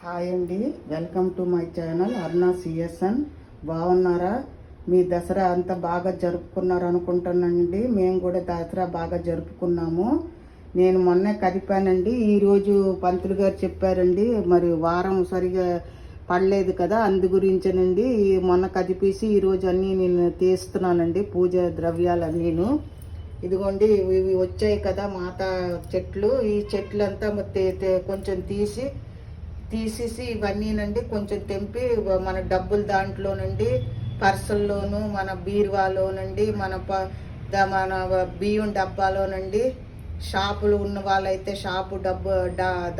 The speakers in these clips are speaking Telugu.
హాయ్ అండి, welcome to my channel Aruna CSN. బాగున్నారా? మీ దసరా అంతా బాగా జరుపుకున్నారు అనుకుంటున్నానండి. మేము కూడా దసరా బాగా జరుపుకున్నాము. నేను మొన్నే కదిపానండి. ఈరోజు పంతులు గారు చెప్పారండి, మరి వారం సరిగా పడలేదు కదా, అందు గురించేనండి మొన్న కదిపేసి ఈరోజు అన్నీ నేను తీస్తున్నానండి, పూజ ద్రవ్యాలన్నీను. ఇదిగోండి ఇవి వచ్చాయి కదా మాత చెట్లు. ఈ చెట్లంతా కొంచెం తీసేసి ఇవన్నీనండి కొంచెం తెంపి మన డబ్బులు దాంట్లో నుండి పర్సుల్లోను, మన బీరువాలో నుండి, మన బియ్యం డబ్బాలో నుండి, షాపులు ఉన్న వాళ్ళైతే షాపు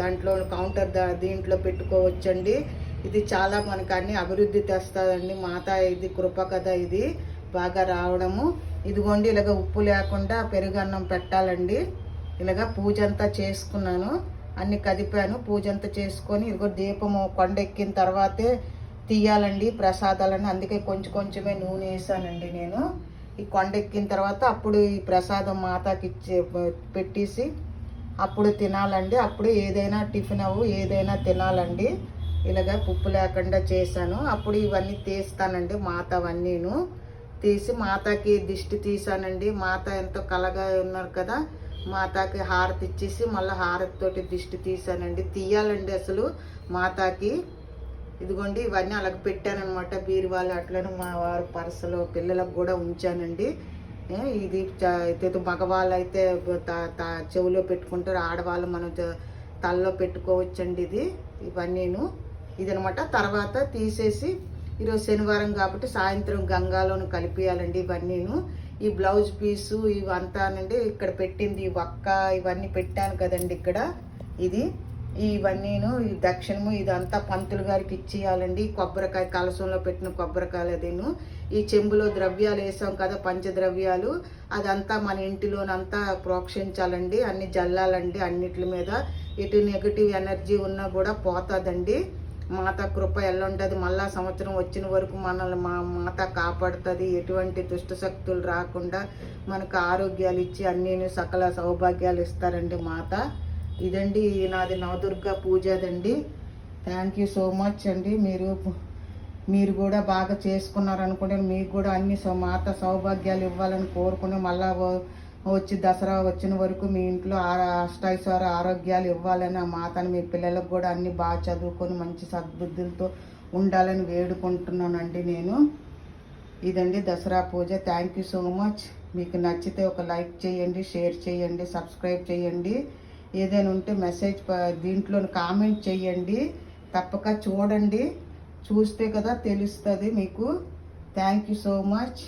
దాంట్లో కౌంటర్ దీంట్లో పెట్టుకోవచ్చండి. ఇది చాలా మనకు అన్ని అభివృద్ధి తెస్తుందండి. మాత ఇది కృప కదా, ఇది బాగా రావడము. ఇదిగోండి ఇలాగ ఉప్పు లేకుండా పెరుగన్నం పెట్టాలండి. ఇలాగ పూజ అంతా చేసుకున్నాను, అన్ని కదిపాను, పూజ అంతా చేసుకొని ఇదిగో దీపము కొండెక్కిన తర్వాతే తీయాలండి ప్రసాదాలని. అందుకే కొంచెమే నూనె వేసానండి నేను. ఈ కొండెక్కిన తర్వాత అప్పుడు ఈ ప్రసాదం మాతకి పెట్టేసి అప్పుడు తినాలండి. అప్పుడు ఏదైనా టిఫిన్ ఏదైనా తినాలండి. ఇలాగ ఉప్పు లేకుండా చేశాను. అప్పుడు ఇవన్నీ తీస్తానండి, మాత అవన్నీను తీసి మాతకి దిష్టి తీసానండి. మాత ఎంతో కలగా ఉన్నారు కదా, మాతాకి హారతి ఇచ్చేసి మళ్ళీ హారతితోటి దిష్టి తీసానండి. తీయాలండి అసలు మాతాకి. ఇదిగోండి ఇవన్నీ అలాగ పెట్టానమాట బీరువాళ్ళు. అట్లనే మా వారు పర్సులో పిల్లలకు కూడా ఉంచానండి. ఇది మగవాళ్ళు అయితే చెవిలో పెట్టుకుంటారు, ఆడవాళ్ళు మనం తలలో పెట్టుకోవచ్చండి. ఇవన్నీను ఇదనమాట. తర్వాత తీసేసి ఈరోజు శనివారం కాబట్టి సాయంత్రం గంగాలోను కలిపేయాలండి ఇవన్నీను. ఈ బ్లౌజ్ పీసు ఇవంతానండి ఇక్కడ పెట్టింది, ఈ వక్క ఇవన్నీ పెట్టాను కదండి ఇక్కడ. ఇవన్నీను ఈ దక్షిణము ఇదంతా పంతులు గారికి ఇచ్చేయాలండి. కొబ్బరికాయ కలసంలో పెట్టిన కొబ్బరికాయలు అదేను. ఈ చెంబులో ద్రవ్యాలు వేసాం కదా, పంచద్రవ్యాలు, అదంతా మన ఇంటిలోనంతా ప్రోక్షించాలండి, అన్ని జల్లాలండి. అన్నిటి మీద ఎటు నెగిటివ్ ఎనర్జీ ఉన్నా కూడా పోతుందండి. మాత కృప ఎల్లుంటుంది. మళ్ళా సంవత్సరం వచ్చిన వరకు మనల్ని మా మాత కాపాడుతుంది. ఎటువంటి దుష్టశక్తులు రాకుండా మనకు ఆరోగ్యాలు ఇచ్చి అన్నీ సకల సౌభాగ్యాలు ఇస్తారండి మాత. ఇదండి నాది నవదుర్గ పూజదండి. థ్యాంక్ యూ సో మచ్ అండి. మీరు కూడా బాగా చేసుకున్నారు అనుకుంటే మీకు కూడా అన్ని మాత సౌభాగ్యాలు ఇవ్వాలని కోరుకుని మళ్ళా వచ్చి దసరా వచ్చిన వరకు మీ ఇంట్లో అష్టైశ్వర ఆరోగ్యాలు ఇవ్వాలని ఆ మాతను మీ పిల్లలకు కూడా అన్ని బాగా చదువుకొని మంచి సద్బుద్ధులతో ఉండాలని వేడుకుంటున్నానండి నేను. ఇదండి దసరా పూజ. Thank you so much. మీకు నచ్చితే ఒక లైక్ చేయండి, షేర్ చేయండి, సబ్స్క్రైబ్ చేయండి. ఏదైనా ఉంటే మెసేజ్ దీంట్లో కామెంట్ చేయండి. తప్పక చూడండి, చూస్తే కదా తెలుస్తుంది మీకు. Thank you so much.